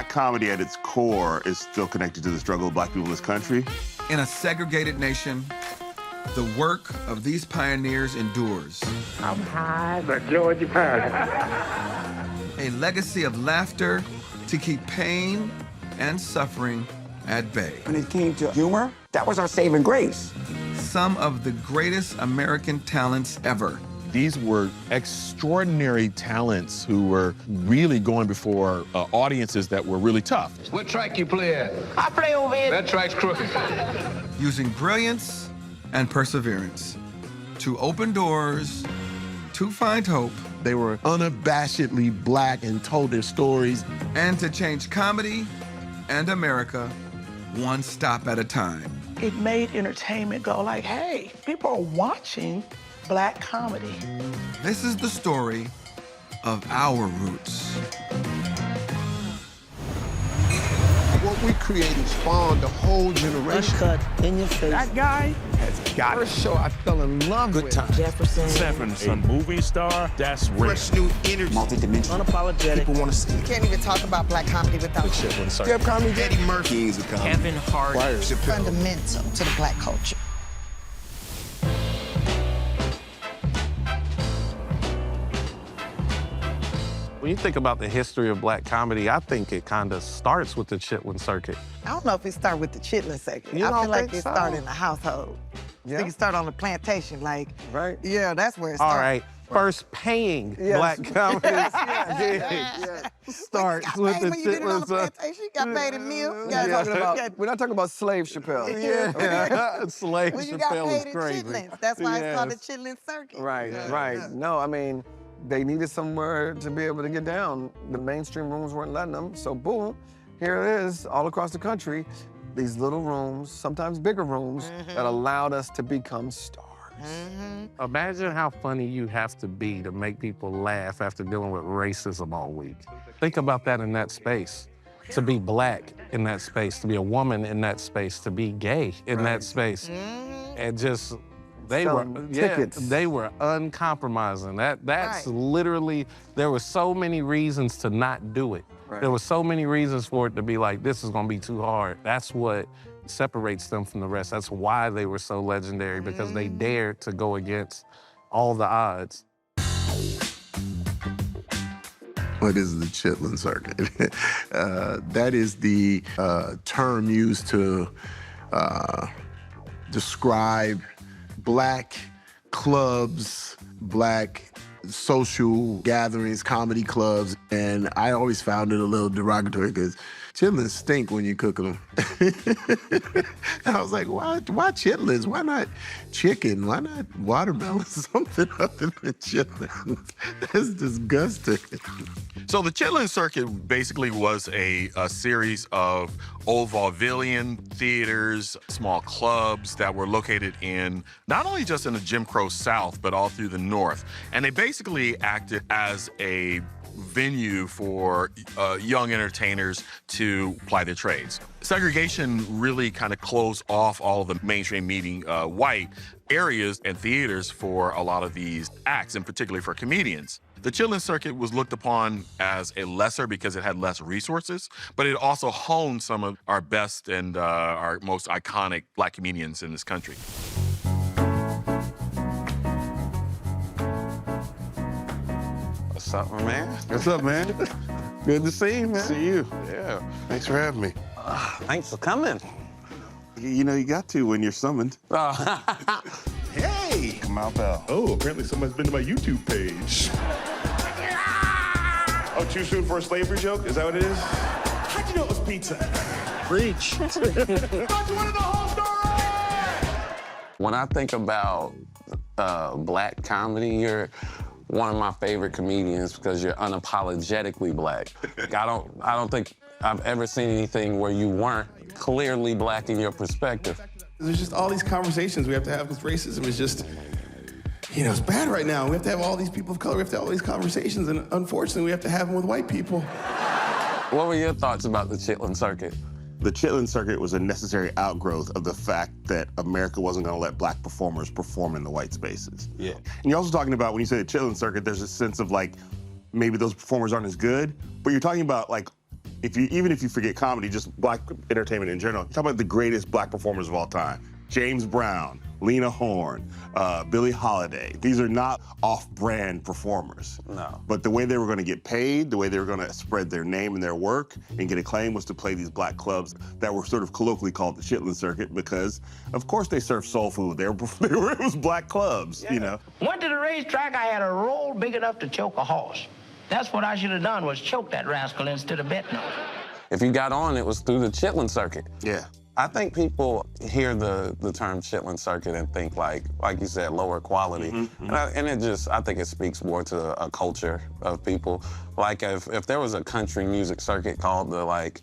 Black comedy at its core is still connected to the struggle of Black people in this country. In a segregated nation, the work of these pioneers endures. I'm high, but Georgia pie. A legacy of laughter to keep pain and suffering at bay. When it came to humor, that was our saving grace. Some of the greatest American talents ever. These were extraordinary talents who were really going before audiences that were really tough. What track you play at? I play over here. That track's crooked. Using brilliance and perseverance to open doors, to find hope, They were unabashedly Black and told their stories. and to change comedy and America one stop at a time. It made entertainment go like, hey, people are watching Black comedy. This is the story of our roots. What we created spawned a whole generation. Uncut, in your face. That guy has got First show I fell in love with. Jefferson. A movie star, that's rare. Fresh new energy. Multi-dimensional. Unapologetic. People want to see it. Can't even talk about Black comedy without Def Comedy, Eddie Murphy. Kings of comedy. Kevin Hart. fundamental to the Black culture. When you think about the history of Black comedy, I think it kind of starts with the Chitlin Circuit. I don't know if it started with the chitlin second. You I don't feel like think it so? started in the household. I think it started on the plantation, like, Right. yeah, that's where it All started. right, first paying Black comedy starts Got with paid the when you did it on the Chitlin Circuit. plantation. You got paid in meals. We're not talking about Slave Chappelle. Yeah, Slave When you got Chappelle paid is in crazy. chitlins. That's why it's called the Yes. chitlin circuit. Right, Yeah. right. Yeah. No, I mean, they needed somewhere to be able to get down. The mainstream rooms weren't letting them, so boom, here it is, all across the country, these little rooms, sometimes bigger rooms, that allowed us to become stars. Imagine how funny you have to be to make people laugh after dealing with racism all week. Think about that in that space. To be Black in that space, to be a woman in that space, to be gay in that space. And just, Selling tickets. they were uncompromising. That's Right. literally, there were so many reasons to not do it. Right. There were so many reasons for it to be like, this is gonna be too hard. That's what separates them from the rest. That's why they were so legendary, because they dared to go against all the odds. What is the Chitlin Circuit? That is the term used to describe Black clubs, Black social gatherings, comedy clubs, and I always found it a little derogatory because chitlins stink when you cook them. I was like, why chitlins? Why not chicken? Why not watermelon? Something other than chitlins. That's disgusting. So the Chitlin Circuit basically was a series of old vaudevillian theaters, small clubs that were located in, not only just in the Jim Crow South, but all through the North. And they basically acted as a venue for young entertainers to ply their trades. Segregation really kind of closed off all of the mainstream meeting white areas and theaters for a lot of these acts, and particularly for comedians. The Chitlin Circuit was looked upon as a lesser because it had less resources, but it also honed some of our best and our most iconic Black comedians in this country. What's up, my man? What's up, man? Good to see you, man. See you. Yeah. Thanks for having me. Thanks for coming. You know, you got to when you're summoned. Hey! Come out, pal. Oh, apparently someone's been to my YouTube page. Oh, too soon for a slavery joke? Is that what it is? How'd you know it was pizza? Preach. Thought you wanted the whole story! When I think about Black comedy, you're one of my favorite comedians because you're unapologetically Black. I don't think I've ever seen anything where you weren't clearly Black in your perspective. There's just all these conversations we have to have with racism. It's just, you know, it's bad right now. We have to have all these people of color. We have to have all these conversations, and unfortunately, we have to have them with white people. What were your thoughts about the Chitlin Circuit? The Chitlin Circuit was a necessary outgrowth of the fact that America wasn't going to let Black performers perform in the white spaces. Yeah. And you're also talking about, when you say the Chitlin Circuit, there's a sense of like, maybe those performers aren't as good, but you're talking about like even if you forget comedy, just black entertainment in general, talk about the greatest black performers of all time. James Brown, Lena Horne, Billie Holiday. These are not off-brand performers. No. But the way they were going to get paid, the way they were going to spread their name and their work and get acclaim was to play these black clubs that were sort of colloquially called the Chitlin Circuit because, of course, they served soul food. It was black clubs, you know. Went to the racetrack, I had a roll big enough to choke a horse. That's what I should have done, was choke that rascal instead of betting on it. If you got on, it was through the Chitlin Circuit. Yeah. I think people hear the term Chitlin Circuit and think like you said, lower quality. And I think it speaks more to a culture of people. Like if there was a country music circuit called the like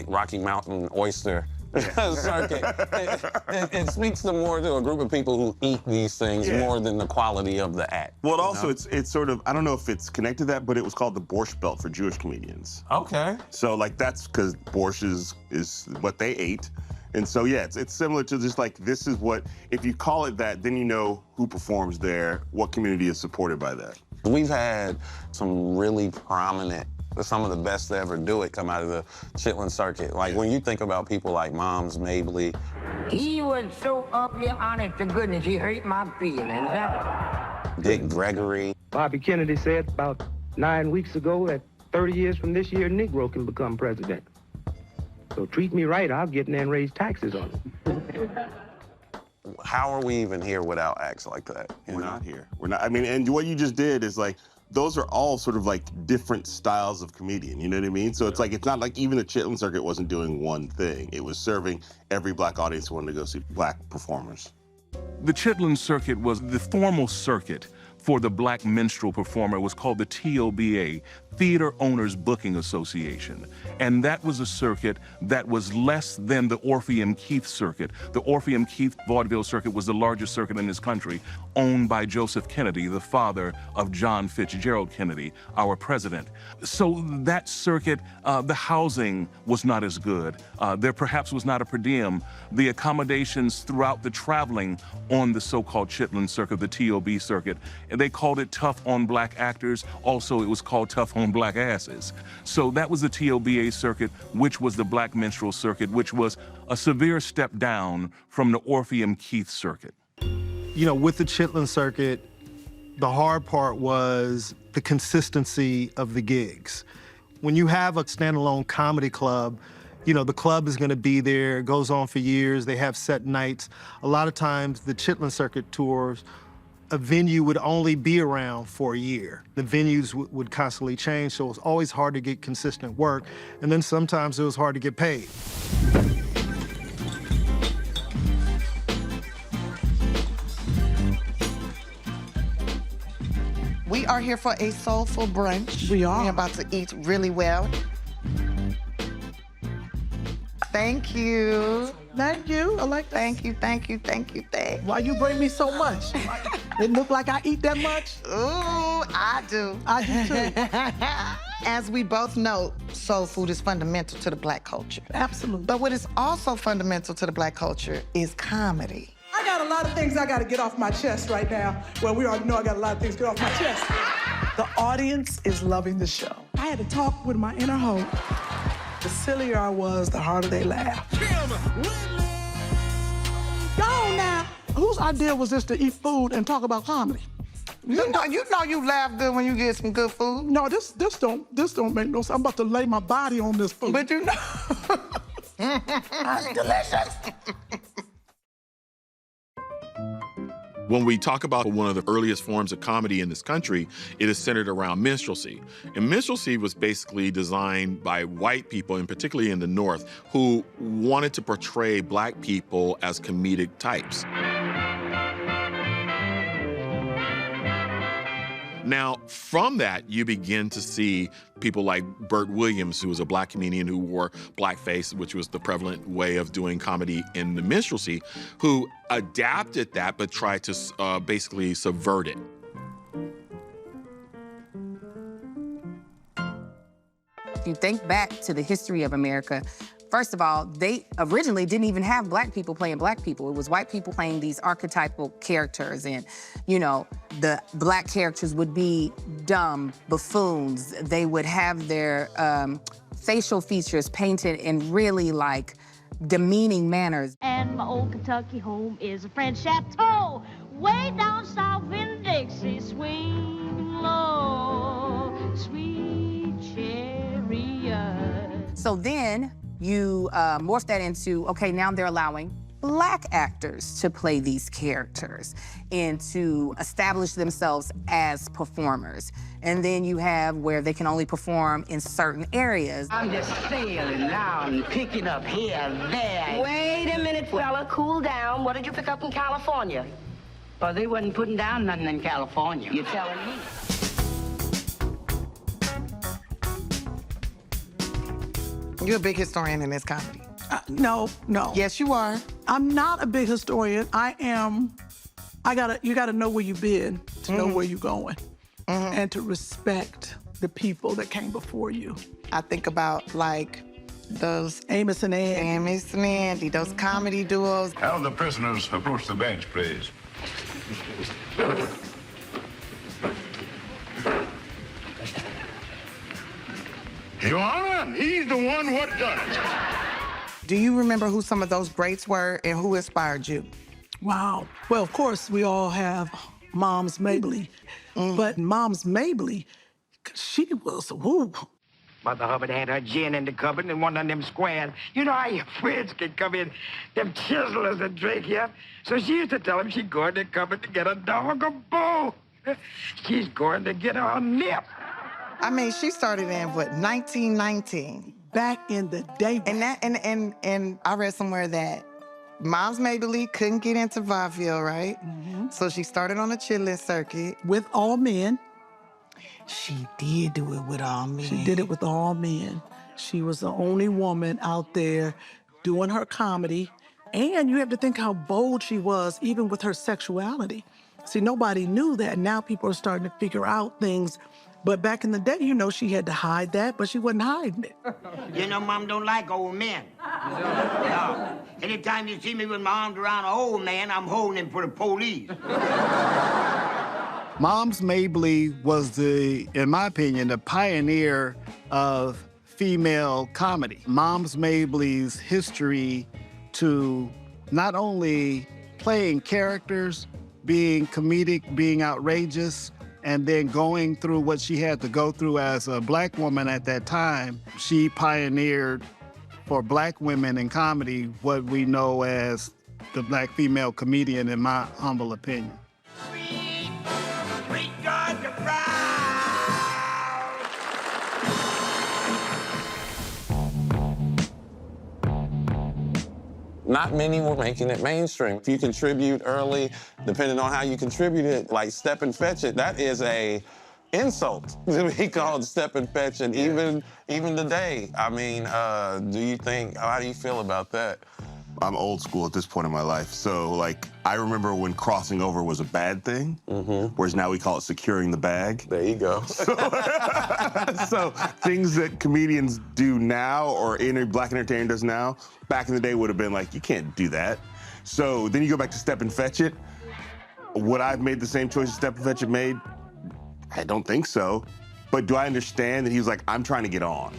Rocky Mountain Oyster circuit, it speaks more to a group of people who eat these things more than the quality of the act. Well, also, it's sort of, I don't know if it's connected to that, but it was called the Borscht Belt for Jewish comedians. Okay. So, like, that's because borscht is what they ate. And so, yeah, it's similar to just like, this is what, if you call it that, then you know who performs there, what community is supported by that. We've had some really prominent, some of the best to ever do it come out of the Chitlin Circuit. Like when you think about people like Moms Mabley. He was so ugly, honest to goodness, he hurt my feelings. Dick Gregory. Bobby Kennedy said about 9 weeks ago that 30 years from this year, Negro can become president. So treat me right, I'll get in there and raise taxes on it. How are we even here without acts like that? We're not here. We're not, I mean, and what you just did is like, those are all sort of like different styles of comedian, you know what I mean? So it's like, it's not like even the Chitlin Circuit wasn't doing one thing. It was serving every black audience who wanted to go see black performers. The Chitlin Circuit was the formal circuit for the black minstrel performer. It was called the TOBA, Theater Owners Booking Association. And that was a circuit that was less than the Orpheum Keith circuit. The Orpheum Keith vaudeville circuit was the largest circuit in this country, owned by Joseph Kennedy, the father of John Fitzgerald Kennedy, our president. So that circuit, the housing was not as good. There perhaps was not a per diem. The accommodations throughout the traveling on the so-called Chitlin circuit, the TOB circuit, and they called it tough on black actors. Also, it was called tough on black asses. So that was the TOBA circuit, which was the black minstrel circuit, which was a severe step down from the Orpheum Keith circuit. You know, with the Chitlin circuit, the hard part was the consistency of the gigs. When you have a standalone comedy club, you know, the club is gonna be there, it goes on for years, they have set nights. A lot of times, the Chitlin circuit tours, a venue would only be around for a year. The venues would constantly change, so it was always hard to get consistent work, and then sometimes it was hard to get paid. We are here for a soulful brunch. We are. We're about to eat really well. Thank you. Thank you. I like that. Thank you, thank you, thank you, thank you. Why you bring me so much? It look like I eat that much? Ooh, I do. I do too. As we both know, soul food is fundamental to the black culture. Absolutely. But what is also fundamental to the black culture is comedy. I got a lot of things I got to get off my chest right now. Well, we already know I got a lot of things to get off my chest. The audience is loving the show. I had to talk with my inner hope. The sillier I was, the harder they laughed. Go on now. Whose idea was this to eat food and talk about comedy? You know you laugh good when you get some good food. No, this don't make no sense. I'm about to lay my body on this food. But you know. It's delicious. When we talk about one of the earliest forms of comedy in this country, it is centered around minstrelsy. And minstrelsy was basically designed by white people, and particularly in the North, who wanted to portray black people as comedic types. Now, from that, you begin to see people like Bert Williams, who was a black comedian who wore blackface, which was the prevalent way of doing comedy in the minstrelsy, who adapted that but tried to basically subvert it. If you think back to the history of America, First of all, they originally didn't even have black people playing black people. It was white people playing these archetypal characters. And, you know, the black characters would be dumb buffoons. They would have their facial features painted in really, like, demeaning manners. And my old Kentucky home is a French chateau, way down south in Dixie. Swing low, sweet chariot. So then you morph that into, okay, now they're allowing black actors to play these characters and to establish themselves as performers. And then you have where they can only perform in certain areas. I'm just sailing now and picking up here and there. Wait a minute, fella, cool down. What did you pick up in California? Well, they wasn't putting down nothing in California. You're telling me? You're a big historian in this comedy. No. Yes, you are. I'm not a big historian. You gotta know where you've been to know where you're going. And to respect the people that came before you. I think about, like, those Amos and Andy. Amos and Andy, those comedy duos. Have the prisoners approach the bench, please. Your Honor, he's the one what done it. Do you remember who some of those greats were and who inspired you? Wow. Well, of course, we all have Moms Mabley. But Moms Mabley, she was, woo. Mother Hubbard had her gin in the cupboard in one of them squares. You know how your friends can come in, them chiselers and drink here? So she used to tell them she'd go in the cupboard to get a dog a bone. She's going to get her a nip. I mean, she started in, what, 1919? Back in the day. And I read somewhere that Moms Mabley couldn't get into vaudeville, right? So she started on the chitlin circuit. With all men. She did do it with all men. She did it with all men. She was the only woman out there doing her comedy. And you have to think how bold she was, even with her sexuality. See, nobody knew that. Now people are starting to figure out things. But back in the day, you know, she had to hide that, but she wasn't hiding it. You know, Mom don't like old men. No. Anytime you see me with my arms around an old man, I'm holding him for the police. Moms Mabley was in my opinion, the pioneer of female comedy. Moms Mabley's history to not only playing characters, being comedic, being outrageous, and then going through what she had to go through as a black woman at that time. She pioneered for black women in comedy what we know as the black female comedian, in my humble opinion. Not many were making it mainstream. If you contribute early, depending on how you contributed, like Step and Fetch It, that is a insult to be called Step and Fetch It, even today. I mean, how do you feel about that? I'm old school at this point in my life. So, like, I remember when crossing over was a bad thing, whereas now we call it securing the bag. There you go. So things that comedians do now or black entertainer does now, back in the day would have been like, you can't do that. So then you go back to Step and Fetch It. Would I have made the same choices Step and Fetch It made? I don't think so. But do I understand that he was like, I'm trying to get on?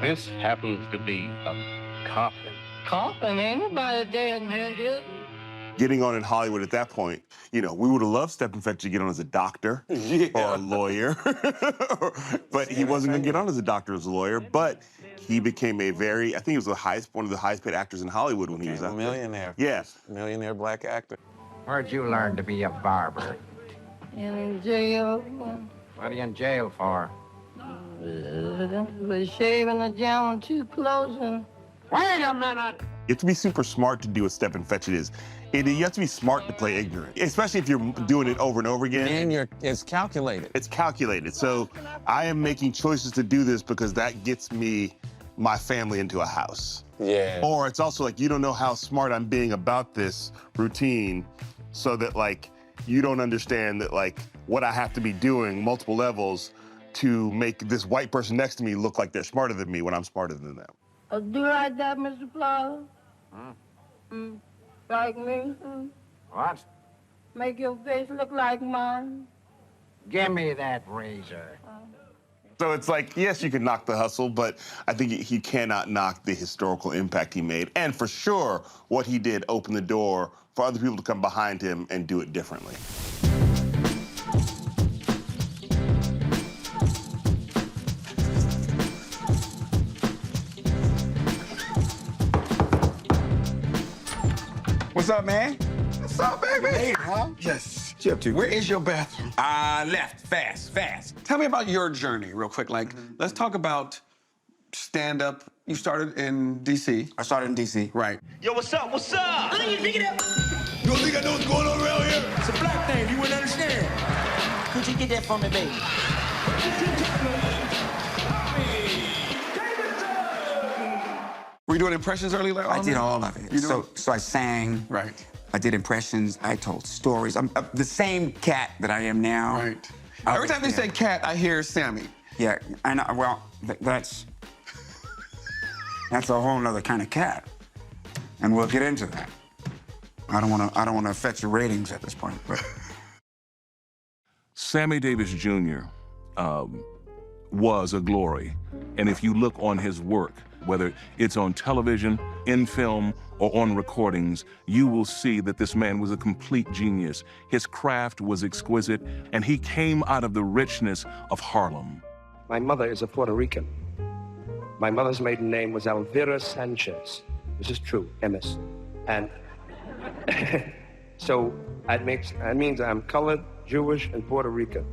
This happens to be a coffin. Coffin? Anybody dead in here? Getting on in Hollywood at that point, you know, we would have loved Step and Fetch to get on as a doctor or a lawyer. But he wasn't going to get on as a doctor or as a lawyer. But he became I think he was one of the highest paid actors in Hollywood when he was out there. A millionaire. Yes. Millionaire black actor. Where'd you learn to be a barber? In jail. What are you in jail for? Was shaving the gentleman too close and... Wait a minute! You have to be super smart to do what Step and Fetch It is. You have to be smart to play ignorant, especially if you're doing it over and over again. And it's calculated. It's calculated. So I am making choices to do this because that gets me, my family into a house. Yeah. Or it's also like, you don't know how smart I'm being about this routine, so that, like, you don't understand that, like, what I have to be doing multiple levels to make this white person next to me look like they're smarter than me when I'm smarter than them. Do you like that, Mr. Flowers? Like me? What? Make your face look like mine? Give me that razor. So it's like, yes, you can knock the hustle, but I think he cannot knock the historical impact he made. And for sure, what he did opened the door for other people to come behind him and do it differently. What's up, man? What's up, baby? You made it, huh? Yes. What you up to? Where is your bathroom? Left, fast. Tell me about your journey real quick. Like, let's talk about stand-up. You started in D.C. I started in D.C. Right. Yo, what's up? What's up? You pick it up. You don't think I know what's going on around here? It's a black thing. You wouldn't understand. Could you get that for me, baby? Were you doing impressions early? Like, I did all of it. So I sang. Right. I did impressions. I told stories. I'm the same cat that I am now. Right. Every time they say cat, I hear Sammy. Yeah, I know. Well, that's a whole nother kind of cat, and we'll get into that. I don't want to affect your ratings at this point, but. Sammy Davis Jr. Was a glory, and if you look on his work, whether it's on television, in film, or on recordings, you will see that this man was a complete genius. His craft was exquisite, and he came out of the richness of Harlem. My mother is a Puerto Rican. My mother's maiden name was Elvira Sanchez. This is true, MS. And so that means I'm colored, Jewish, and Puerto Rican.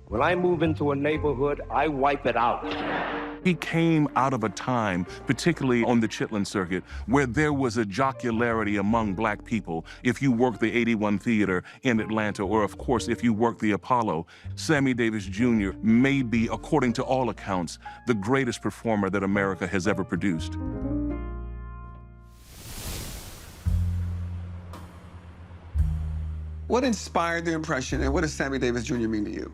When I move into a neighborhood, I wipe it out. He came out of a time, particularly on the Chitlin circuit, where there was a jocularity among black people. If you worked the 81 Theater in Atlanta, or of course, if you worked the Apollo, Sammy Davis Jr. may be, according to all accounts, the greatest performer that America has ever produced. What inspired the impression, and what does Sammy Davis Jr. mean to you?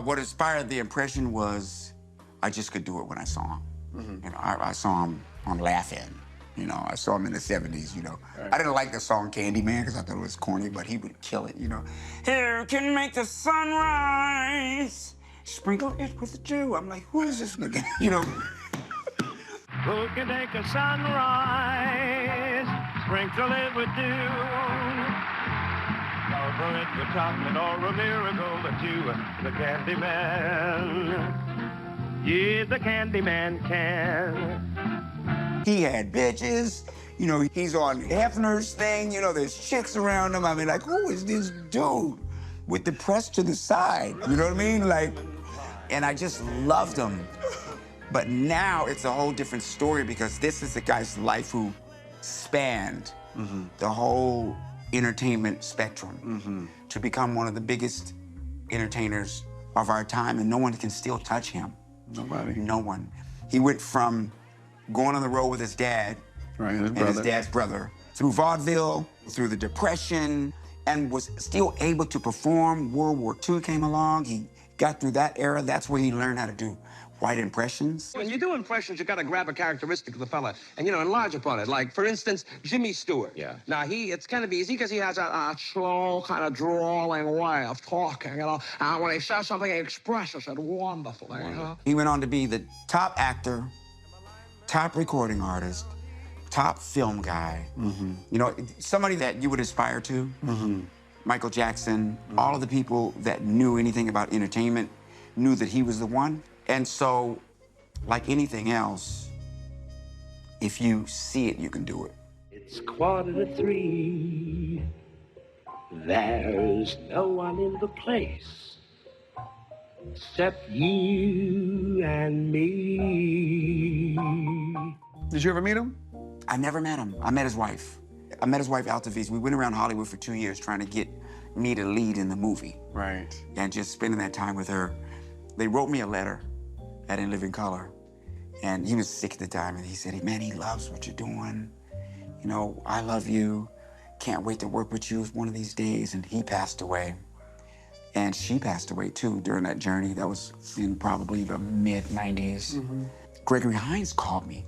What inspired the impression was I just could do it when I saw him. You know, I saw him on Laugh-In. You know, I saw him in the 70s, you know. Right. I didn't like the song Candyman because I thought it was corny, but he would kill it, you know. Here can make the sunrise, sprinkle it with dew. I'm like, who is this nigga? You know. Who can take a sunrise, sprinkle it with dew, cover it with chocolate or a miracle, but you, the Candyman, yeah, the Candyman can. He had bitches, you know, he's on Hefner's thing, you know, there's chicks around him. I mean, like, who is this dude with the press to the side? You know what I mean? Like, and I just loved him. But now it's a whole different story because this is the guy's life who spanned the whole entertainment spectrum to become one of the biggest entertainers of our time, and no one can still touch him. Nobody. No one. He went from going on the road with his dad and his dad's brother through vaudeville, through the Depression, and was still able to perform. World War II came along. He got through that era. That's where he learned how to do white impressions. When you do impressions, you gotta grab a characteristic of the fella and, you know, enlarge upon it. Like, for instance, Jimmy Stewart. Yeah. Now, it's kind of easy because he has a slow, kind of drawling way of talking, you know. And when he says something, he expresses it wonderfully, you know. He went on to be the top actor, top recording artist, top film guy. You know, somebody that you would aspire to. Michael Jackson, all of the people that knew anything about entertainment knew that he was the one. And so, like anything else, if you see it, you can do it. It's 2:45. There's no one in the place except you and me. Did you ever meet him? I never met him. I met his wife. I met his wife, Altaviz. We went around Hollywood for 2 years trying to get me to lead in the movie. Right. And just spending that time with her. They wrote me a letter. I didn't live in color. And he was sick at the time, and he said, man, he loves what you're doing. You know, I love you. Can't wait to work with you one of these days. And he passed away. And she passed away, too, during that journey. That was in probably the mid-90s. Gregory Hines called me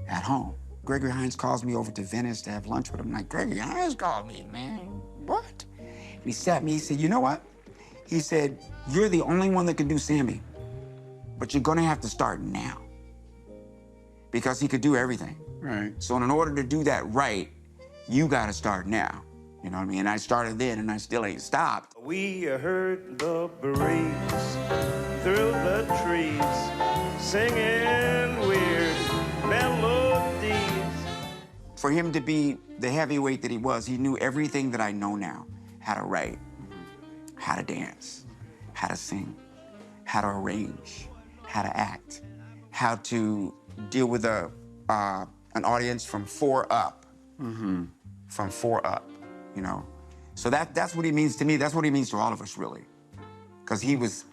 at home. Gregory Hines calls me over to Venice to have lunch with him. I'm like, Gregory Hines called me, man. What? And he sat me, he said, you know what? He said, you're the only one that can do Sammy, but you're gonna have to start now. Because he could do everything. Right. So in order to do that right, you gotta start now. You know what I mean? And I started then and I still ain't stopped. We heard the breeze through the trees, singing weird melodies. For him to be the heavyweight that he was, he knew everything that I know now. How to write, how to dance, how to sing, how to arrange, how to act, how to deal with an audience from 4 up. From 4 up, you know? So that's what he means to me. That's what he means to all of us, really. Because he was,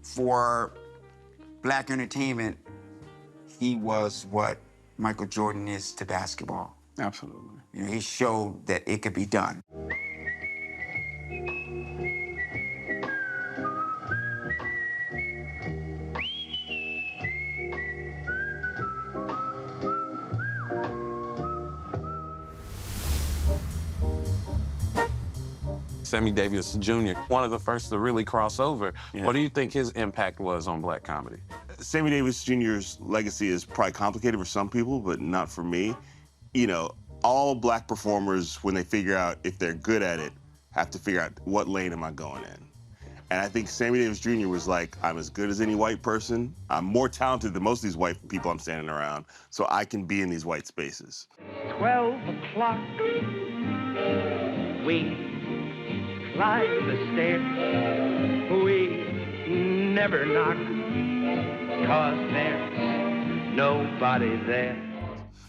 for black entertainment, he was what Michael Jordan is to basketball. Absolutely. You know, he showed that it could be done. Sammy Davis Jr., one of the first to really cross over. Yeah. What do you think his impact was on black comedy? Sammy Davis Jr.'s legacy is probably complicated for some people, but not for me. You know, all black performers, when they figure out if they're good at it, have to figure out what lane am I going in. And I think Sammy Davis Jr. was like, I'm as good as any white person. I'm more talented than most of these white people I'm standing around, so I can be in these white spaces. 12 o'clock. We climb the stairs. We never knock, 'cause there's nobody there.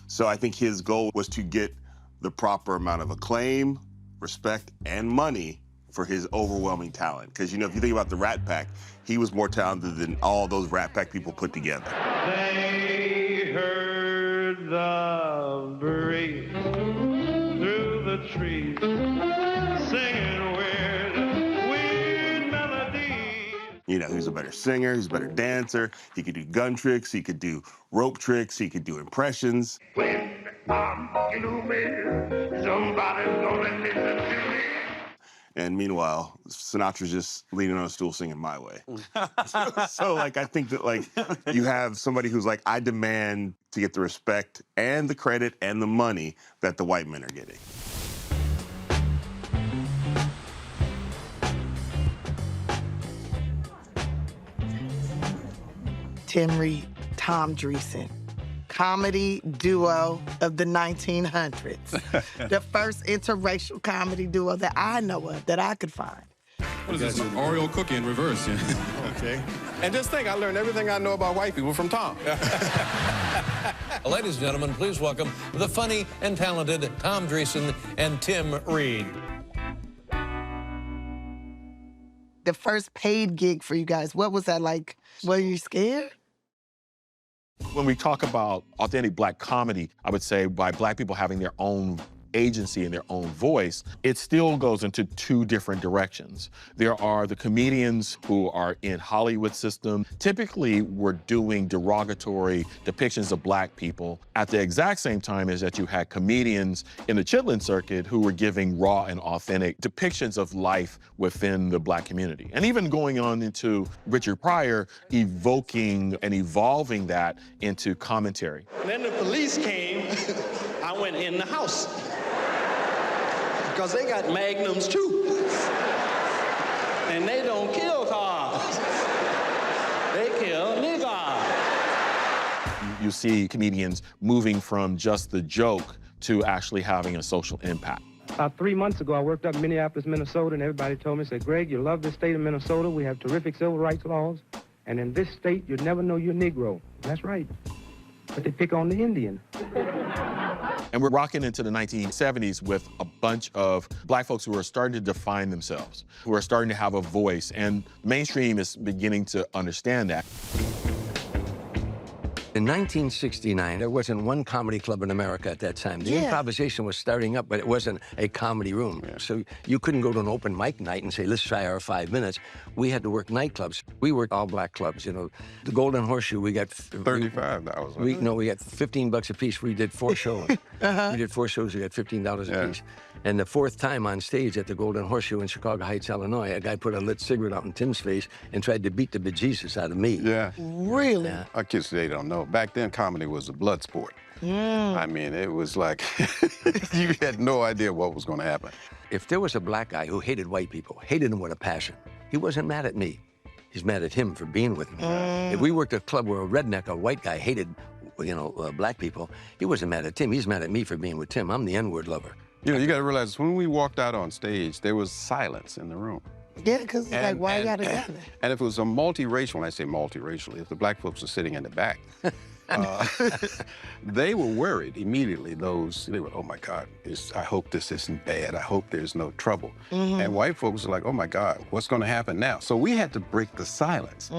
So I think his goal was to get the proper amount of acclaim, respect, and money for his overwhelming talent. Because, you know, if you think about the Rat Pack, he was more talented than all those Rat Pack people put together. They heard the breeze through the trees, singing weird melodies. You know, he was a better singer, he was a better dancer, he could do gun tricks, he could do rope tricks, he could do impressions. When I'm gloomy, somebody's gonna listen to me. And meanwhile, Sinatra's just leaning on a stool singing My Way. So, like, I think that, like, you have somebody who's like, I demand to get the respect and the credit and the money that the white men are getting. Tim Reed, Tom Dreesen, comedy duo of the 1900s. The first interracial comedy duo that I know of, that I could find. What is this, an Oreo cookie in reverse? Okay. And just think, I learned everything I know about white people from Tom. Ladies and gentlemen, please welcome the funny and talented Tom Dreesen and Tim Reed. The first paid gig for you guys, what was that like? Were you scared? When we talk about authentic black comedy, I would say by black people having their own agency and their own voice, it still goes into 2 different directions. There are the comedians who are in Hollywood system. Typically, we're doing derogatory depictions of black people at the exact same time as that you had comedians in the Chitlin circuit who were giving raw and authentic depictions of life within the black community. And even going on into Richard Pryor, evoking and evolving that into commentary. Then the police came, I went in the house. Because they got magnums too. And they don't kill cars. They kill niggas. You see comedians moving from just the joke to actually having a social impact. About 3 months ago, I worked up in Minneapolis, Minnesota, and everybody told me, said, Greg, you love this state of Minnesota. We have terrific civil rights laws. And in this state, you'd never know you're a Negro. That's right. But they pick on the Indian. And we're rocking into the 1970s with a bunch of black folks who are starting to define themselves, who are starting to have a voice, and mainstream is beginning to understand that. In 1969, there wasn't one comedy club in America at that time. The Yeah. improvisation was starting up, but it wasn't a comedy room. So you couldn't go to an open mic night and say, let's try our 5 minutes. We had to work nightclubs. We worked all black clubs, you know. The Golden Horseshoe, we got... $35. We got $15 a piece. We did 4 shows. We did 4 shows, we got $15 a piece. And the 4th time on stage at the Golden Horseshoe in Chicago Heights, Illinois, a guy put a lit cigarette out in Tim's face and tried to beat the bejesus out of me. Yeah. Really? Our kids today don't know. Back then, comedy was a blood sport. I mean, it was like, you had no idea what was going to happen. If there was a black guy who hated white people, hated them with a passion, he wasn't mad at me. He's mad at him for being with me. If we worked at a club where a redneck, a white guy, hated, you know, black people, he wasn't mad at Tim. He's mad at me for being with Tim. I'm the N-word lover. You know, you got to realize when we walked out on stage, there was silence in the room. Yeah, because it's like, why y'all together? And if it was a multiracial, when I say multiracial, if the black folks were sitting in the back, they were worried immediately. They were, oh my God, I hope this isn't bad. I hope there's no trouble. And white folks were like, oh my God, what's going to happen now? So we had to break the silence.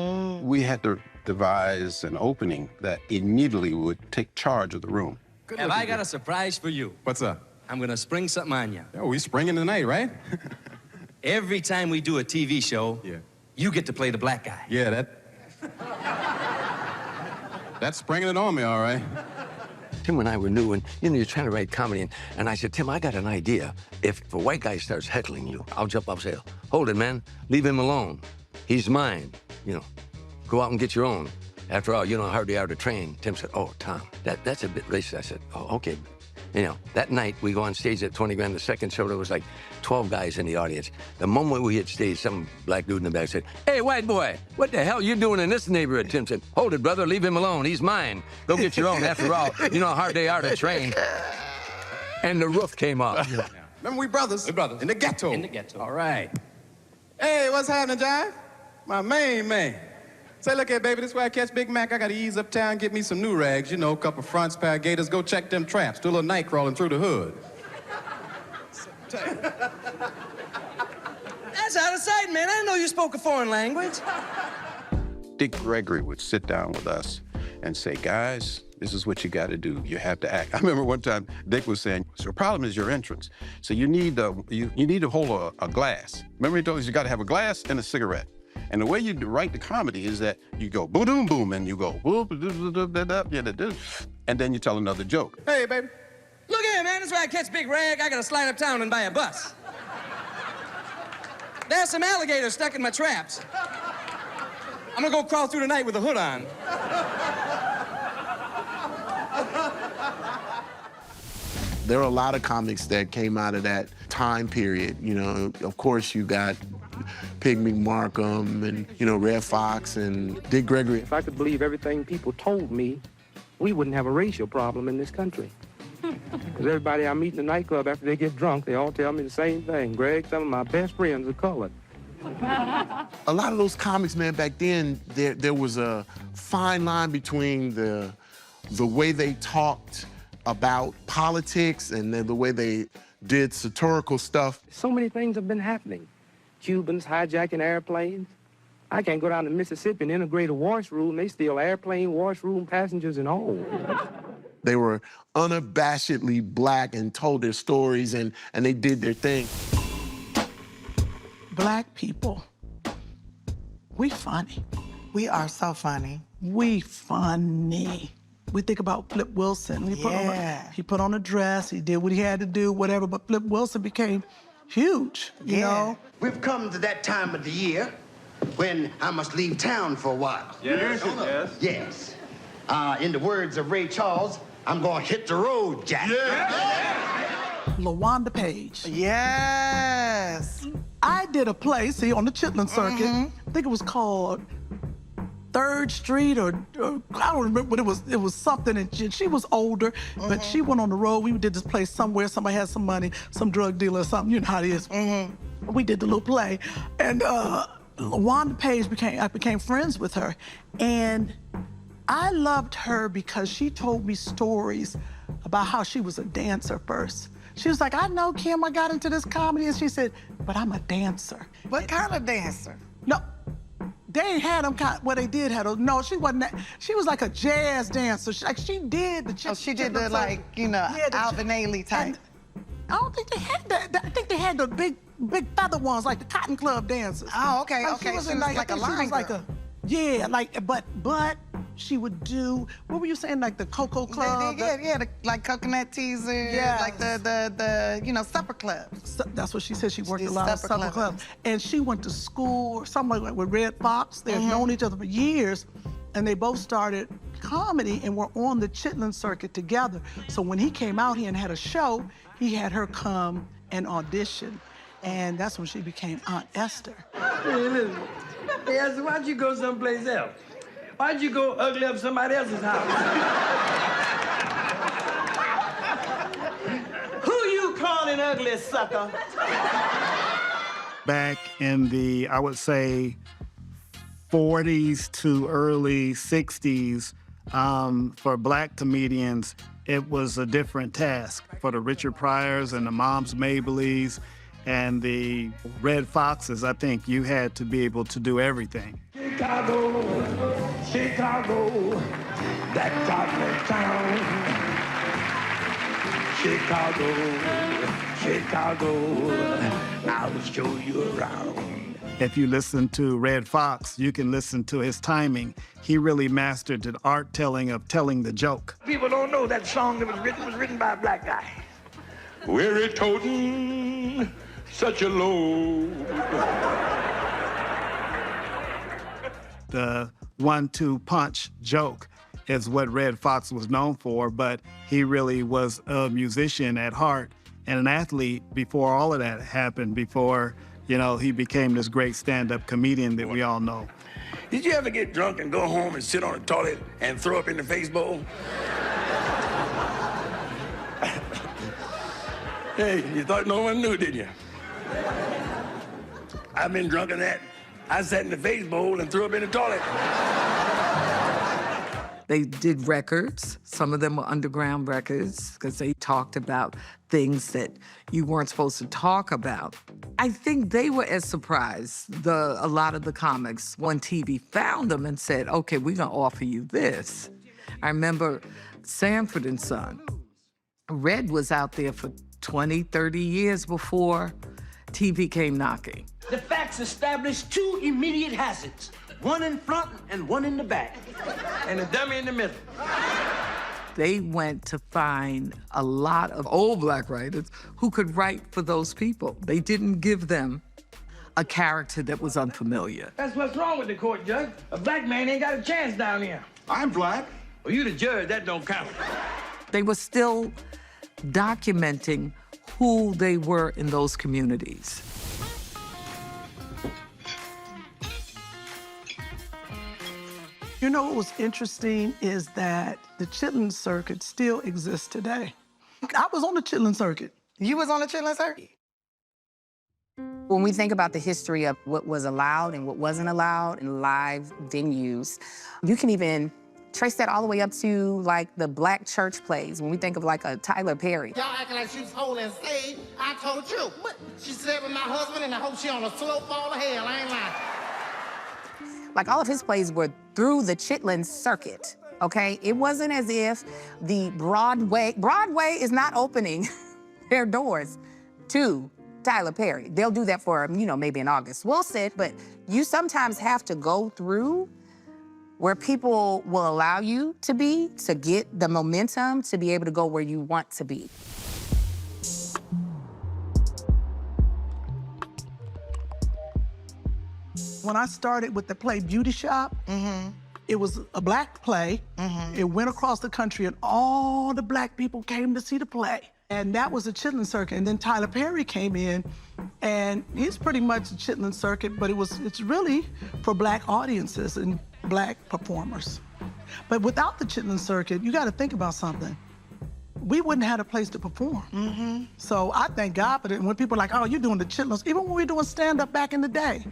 We had to devise an opening that immediately would take charge of the room. Have I got a surprise for you? What's up? I'm gonna spring something on you. Oh, we springing tonight, right? Every time we do a TV show, you get to play the black guy. Yeah, that's springing it on me, all right. Tim and I were new, and you know, you're trying to write comedy, and I said, Tim, I got an idea. If a white guy starts heckling you, I'll jump up and say, hold it, man, leave him alone. He's mine, you know. Go out and get your own. After all, you know how hard they are to train. Tim said, oh, Tom, that's a bit racist. I said, oh, okay. You know, that night we go on stage at 20 grand. The second show, there was like 12 guys in the audience. The moment we hit stage, some black dude in the back said, hey, white boy, what the hell you doing in this neighborhood? Tim said, hold it, brother, leave him alone. He's mine. Go get your own. After all, you know how hard they are to train. And the roof came off. Remember, we brothers. In the ghetto. In the ghetto. All right. Hey, what's happening, Jive? My main man. Say, look here, baby, this way I catch Big Mac. I gotta ease uptown, get me some new rags, you know, a couple fronts, pair of gators, go check them traps, do a little night crawling through the hood. That's out of sight, man. I didn't know you spoke a foreign language. Dick Gregory would sit down with us and say, guys, this is what you got to do. You have to act. I remember one time Dick was saying, so the problem is your entrance. So you need to hold a glass. Remember he told us you got to have a glass and a cigarette. And the way you write the comedy is that you go boom, boom, and you go whoop, and then you tell another joke. Hey, baby. Look here, man. This way I catch Big Rag. I gotta slide uptown and buy a bus. There's some alligators stuck in my traps. I'm gonna go crawl through the night with a hood on. There are a lot of comics that came out of that time period. You know, of course, you got Pygmy Markham and, you know, Red Fox and Dick Gregory. If I could believe everything people told me, we wouldn't have a racial problem in this country. Because everybody I meet in the nightclub after they get drunk, they all tell me the same thing. Greg, some of my best friends are colored. A lot of those comics, man, back then, there was a fine line between the way they talked about politics and then the way they did satirical stuff. So many things have been happening. Cubans hijacking airplanes. I can't go down to Mississippi and integrate a washroom. They steal airplane, washroom, passengers, and all. They were unabashedly black and told their stories and they did their thing. Black people, we funny. We are so funny. We funny. We think about Flip Wilson. He put on a dress, he did what he had to do, whatever, but Flip Wilson became huge, you know? We've come to that time of the year when I must leave town for a while. Yes. Yes. In the words of Ray Charles, I'm gonna hit the road, Jack. LaWanda Page. Yes. I did a play, see, on the Chitlin Circuit. I think it was called 3rd Street or I don't remember, but it was something, and she was older, but she went on the road. We did this play somewhere, somebody had some money, some drug dealer or something, you know how it is. We did the little play, and LaWanda Page I became friends with her, and I loved her because she told me stories about how she was a dancer first. She was like, I know, Kim, I got into this comedy, and she said, but I'm a dancer. What kind of dancer? No, They ain't had them well, they did have those. No, she wasn't that. She was like a jazz dancer. She did the she did the, like, you know, Alvin Ailey type. I don't think they had that. I think they had the big feather ones, like the Cotton Club dancers. Oh, okay, like, okay. She was She in, was like, like I a think she line was like girl. yeah, like, but she would do, what were you saying, like the Cocoa Club? Like Coconut Teaser, Yeah. like the you know, supper clubs. That's what she said. She worked did a lot of supper supper clubs. And she went to school or something like that with Red Fox. They've known each other for years, and they both started comedy and were on the Chitlin circuit together. So when he came out here and had a show, he had her come and audition. And that's when she became Aunt Esther. Hey, listen. Hey, Esther, why'd you go someplace else? Why'd you go ugly up somebody else's house? Who you calling ugly, sucker? Back in the, I would say, 40s to early 60s, for black comedians, it was a different task. For the Richard Pryors and the Moms Mableys and the Red Foxes, I think you had to be able to do everything. Chicago, Chicago, that chocolate town. Chicago, Chicago, I'll show you around. If you listen to Red Fox, you can listen to his timing. He really mastered the art telling of telling the joke. People don't know that song that was written by a black guy. We're toting such a load. The 1-2 punch joke is what Red Fox was known for, but he really was a musician at heart and an athlete before all of that happened, before, you know, he became this great stand-up comedian that we all know. Did you ever get drunk and go home and sit on the toilet and throw up in the face bowl? Hey, you thought no one knew, didn't you? I've been drunk in that. I sat in the face bowl and threw up in the toilet. They did records. Some of them were underground records because they talked about things that you weren't supposed to talk about. I think they were as surprised, a lot of the comics, when TV found them and said, okay, we're gonna offer you this. I remember Sanford and Son. Red was out there for 20, 30 years before TV came knocking. The facts establish two immediate hazards. One in front and one in the back. And a dummy in the middle. They went to find a lot of old black writers who could write for those people. They didn't give them a character that was unfamiliar. That's what's wrong with the court, Judge. A black man ain't got a chance down here. I'm black. Well, you the judge, that don't count. They were still documenting who they were in those communities. You know what was interesting is that the Chitlin circuit still exists today. I was on the Chitlin circuit. You was on the Chitlin circuit? When we think about the history of what was allowed and what wasn't allowed in live venues, you can even trace that all the way up to like the black church plays. When we think of like a Tyler Perry. Y'all acting like she's holy and saved. I told you. But she slept with my husband and I hope she on a slow fall of hell. I ain't lying. Like all of his plays were through the Chitlin circuit, okay? It wasn't as if the Broadway is not opening their doors to Tyler Perry. They'll do that for, you know, maybe an August Wilson, but you sometimes have to go through where people will allow you to be, to get the momentum to be able to go where you want to be. When I started with the play Beauty Shop, it was a black play. It went across the country and all the black people came to see the play. And that was the Chitlin circuit. And then Tyler Perry came in and he's pretty much the Chitlin circuit, but it's really for black audiences and black performers. But without the Chitlin circuit, you gotta think about something. We wouldn't have a place to perform. So I thank God for it. When people are like, oh, you're doing the Chitlins, even when we were doing stand-up back in the day,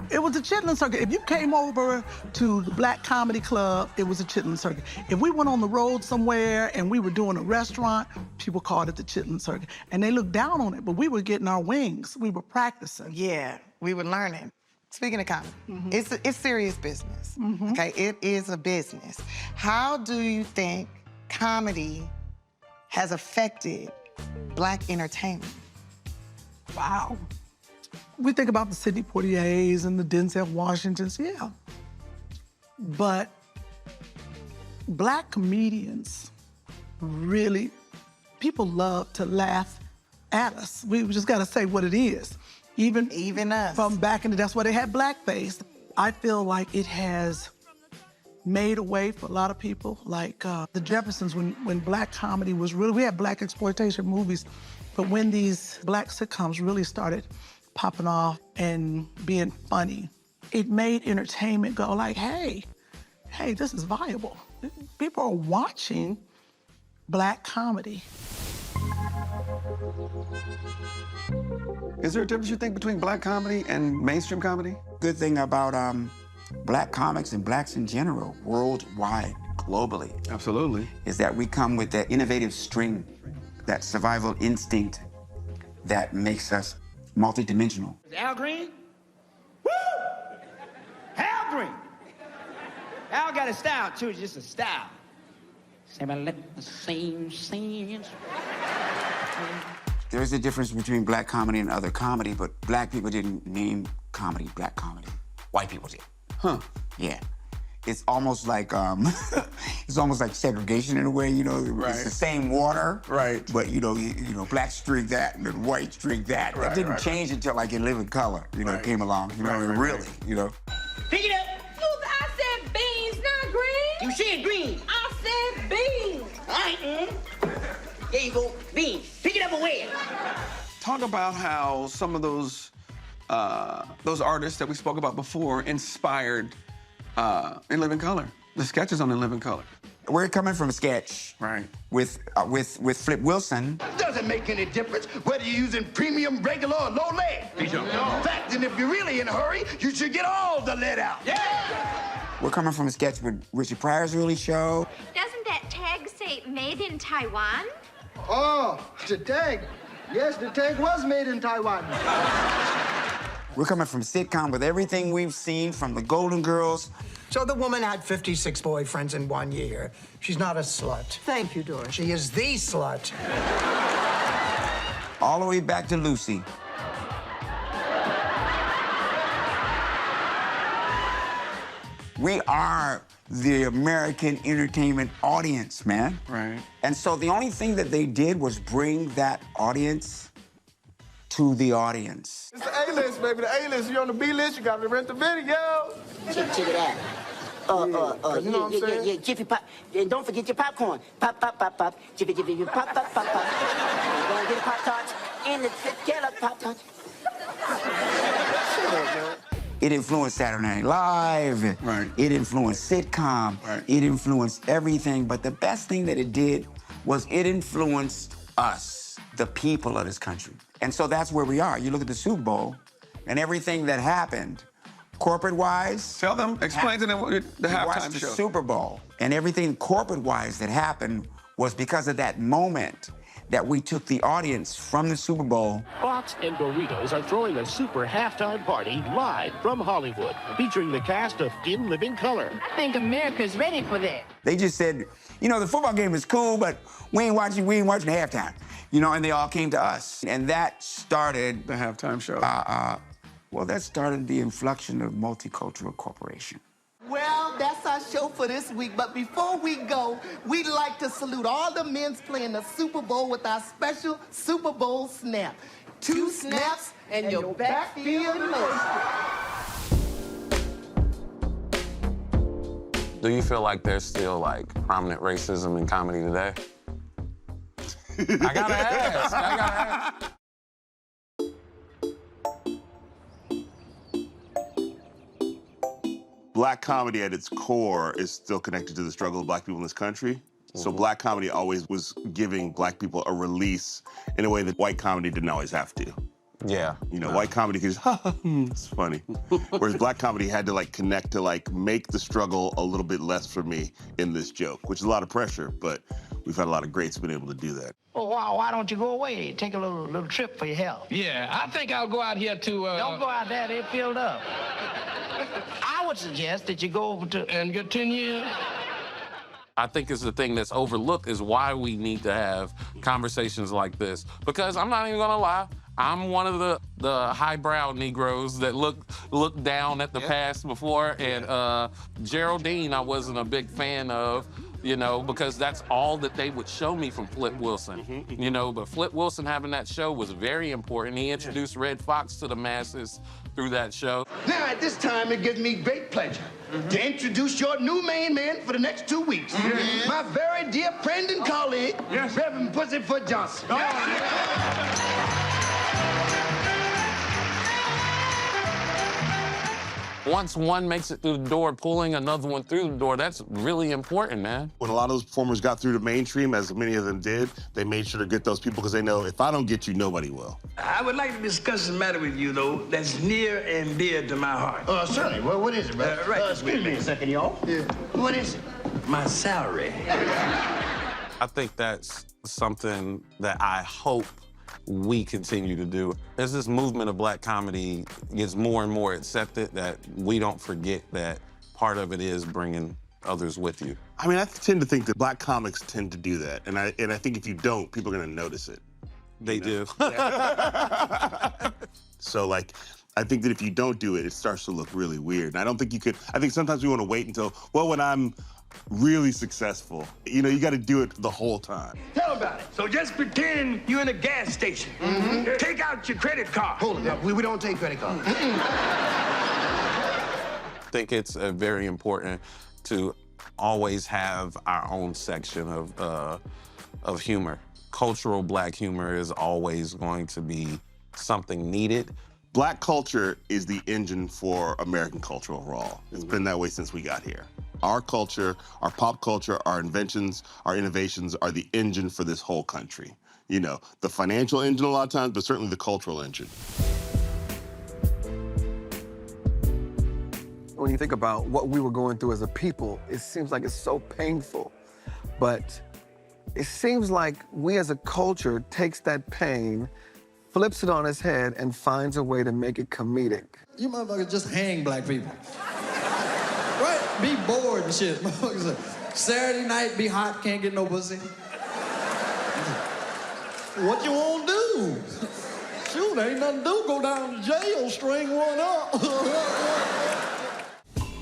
it was the Chitlin circuit. If you came over to the Black Comedy Club, it was a Chitlin circuit. If we went on the road somewhere and we were doing a restaurant, people called it the Chitlin circuit. And they looked down on it, but we were getting our wings. We were practicing. Yeah, we were learning. Speaking of comedy, it's serious business. Okay, it is a business. How do you think comedy has affected Black entertainment? Wow. We think about the Sidney Poitiers and the Denzel Washingtons, yeah. But Black comedians really, people love to laugh at us. We just gotta say what it is. Even us. From back in the day, that's why they had blackface. I feel like it has made a way for a lot of people, like the Jeffersons, when Black comedy was really, we had Black exploitation movies, but when these Black sitcoms really started popping off and being funny, it made entertainment go like, hey, this is viable. People are watching Black comedy. Is there a difference, you think, between Black comedy and mainstream comedy? Good thing about Black comics and Blacks in general, worldwide, globally. Absolutely. Is that we come with that innovative string, that survival instinct that makes us multidimensional. Al Green? Woo! Al Green! Al got a style, too, just a style. There is a difference between Black comedy and other comedy, but Black people didn't name comedy Black comedy. White people did. Huh. Yeah. It's almost like segregation in a way, you know. Right. It's the same water. Right. But you know, blacks drink that and then whites drink that. Right, it didn't right, change until like In Living Color, it came along, really, you know. Pick it up. I said beans, not green. You said green. I said beans. All right. There you go, beans. Pick it up and wear it. Talk about how some of those artists that we spoke about before inspired In Living Color, the sketches on In Living Color. We're coming from a sketch, right, with Flip Wilson. Doesn't make any difference whether you're using premium, regular, or low lead. In fact, and if you're really in a hurry, you should get all the lead out. Yeah! We're coming from a sketch with Richard Pryor's early show. Doesn't that tag say made in Taiwan? Oh, the tag. Yes, the tag was made in Taiwan. We're coming from a sitcom with everything we've seen from the Golden Girls. So the woman had 56 boyfriends in 1 year. She's not a slut. Thank you, Doris. She is the slut. All the way back to Lucy. We are the American entertainment audience, man. Right. And so the only thing that they did was bring that audience to the audience. It's the A-list, baby. The A-list. You're on the B-list, you gotta rent the video. Check it out. You know what I'm saying? Yeah, Jiffy Pop. And don't forget your popcorn. Pop, pop, pop, pop. Jiffy, Jiffy, pop, pop, pop, pop. Go and get a Pop-Tarts and the Jello Pop-Tarts. It influenced Saturday Night Live. Right. It influenced sitcom. Right. It influenced everything. But the best thing that it did was it influenced us, the people of this country. And so that's where we are. You look at the Super Bowl and everything that happened, corporate-wise. Tell them, explain to them the halftime watch the show. Super Bowl. And everything corporate-wise that happened was because of that moment that we took the audience from the Super Bowl. Fox and Doritos are throwing a super halftime party live from Hollywood, featuring the cast of In Living Color. I think America's ready for that. They just said, the football game is cool, but we ain't watching halftime. And they all came to us. And that started the halftime show. That started the inflection of Multicultural Corporation. Well, that's our show for this week. But before we go, we'd like to salute all the men playing the Super Bowl with our special Super Bowl snap. 2 snaps and your backfield Do you feel like there's still prominent racism in comedy today? I gotta ask. Black comedy at its core is still connected to the struggle of Black people in this country. So Black comedy always was giving Black people a release in a way that white comedy didn't always have to. Yeah. White comedy could just, it's funny. Whereas Black comedy had to connect to make the struggle a little bit less for me in this joke, which is a lot of pressure, but we've had a lot of greats been able to do that. Well, why don't you go away? Take a little trip for your health. Yeah, I think I'll go out here to... Don't go out there, they're filled up. I would suggest that you go over to... And get 10 years? I think it's the thing that's overlooked is why we need to have conversations like this. Because I'm not even gonna lie, I'm one of the highbrow Negroes that look down at the past before. And Geraldine, I wasn't a big fan of, you know, because that's all that they would show me from Flip Wilson. You know, but Flip Wilson having that show was very important. He introduced Red Fox to the masses through that show. Now, at this time, it gives me great pleasure to introduce your new main man for the next 2 weeks. My very dear friend and colleague, Reverend Pussyfoot Johnson. Once one makes it through the door, pulling another one through the door, that's really important, man. When a lot of those performers got through the mainstream, as many of them did, they made sure to get those people because they know if I don't get you, nobody will. I would like to discuss a matter with you, though, that's near and dear to my heart. Certainly. Well, what is it, brother? Excuse me a second, y'all. Yeah. What is it? My salary. I think that's something that I hope we continue to do. As this movement of black comedy gets more and more accepted, that we don't forget that part of it is bringing others with you. I mean, I tend to think that black comics tend to do that. And I think if you don't, people are gonna notice it. They do. So, like, I think that if you don't do it, it starts to look really weird. And I don't think you could, I think sometimes we wanna wait until, well, when I'm really successful, you know, you gotta do it the whole time. Tell about it. So just pretend you're in a gas station. Take out your credit card. Hold it up. We don't take credit cards. I think it's very important to always have our own section of humor. Cultural black humor is always going to be something needed. Black culture is the engine for American culture overall. It's been that way since we got here. Our culture, our pop culture, our inventions, our innovations are the engine for this whole country. You know, the financial engine a lot of times, but certainly the cultural engine. When you think about what we were going through as a people, it seems like it's so painful. But it seems like we as a culture takes that pain, flips it on its head, and finds a way to make it comedic. You motherfuckers just hang black people. Right? Be bored and shit. Motherfuckers Saturday night, be hot, can't get no pussy. What you want to do? Shoot, ain't nothing to do. Go down to jail, string one up.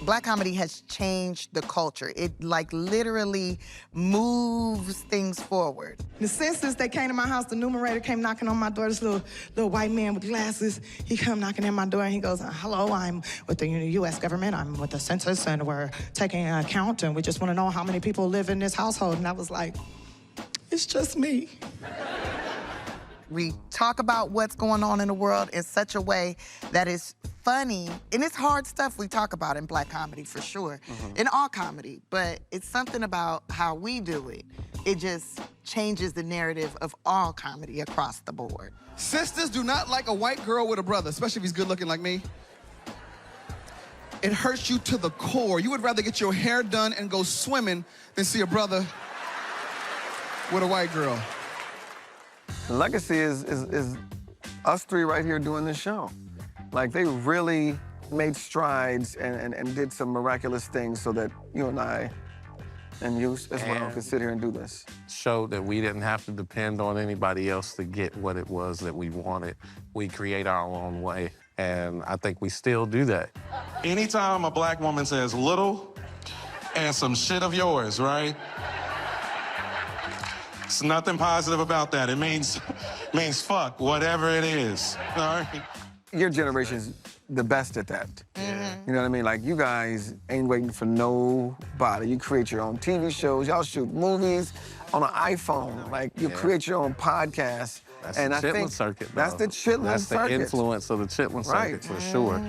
Black comedy has changed the culture. It like literally moves things forward. Since they came to my house, the numerator came knocking on my door. This little white man with glasses. He come knocking at my door and he goes, "Hello, I'm with the U.S. government. I'm with the census and we're taking an account and we just want to know how many people live in this household." And I was like, it's just me. We talk about what's going on in the world in such a way that is funny. And it's hard stuff we talk about in black comedy, for sure. In all comedy. But it's something about how we do it. It just changes the narrative of all comedy across the board. Sisters do not like a white girl with a brother, especially if he's good looking like me. It hurts you to the core. You would rather get your hair done and go swimming than see a brother with a white girl. The legacy is us three right here doing this show. Like, they really made strides and did some miraculous things so that you and I and you as well could sit here and do this. Showed that we didn't have to depend on anybody else to get what it was that we wanted. We create our own way, and I think we still do that. Anytime a black woman says little and some shit of yours, right? It's nothing positive about that. It means fuck, whatever it is, all right? Your generation's the best at that. You know what I mean? Like, you guys ain't waiting for nobody. You create your own TV shows. Y'all shoot movies on an iPhone. Like, you create your own podcast. That's and the I Chitlin think circuit, that's though. the Chitlin That's circuit. the influence of the Chitlin circuit, for sure.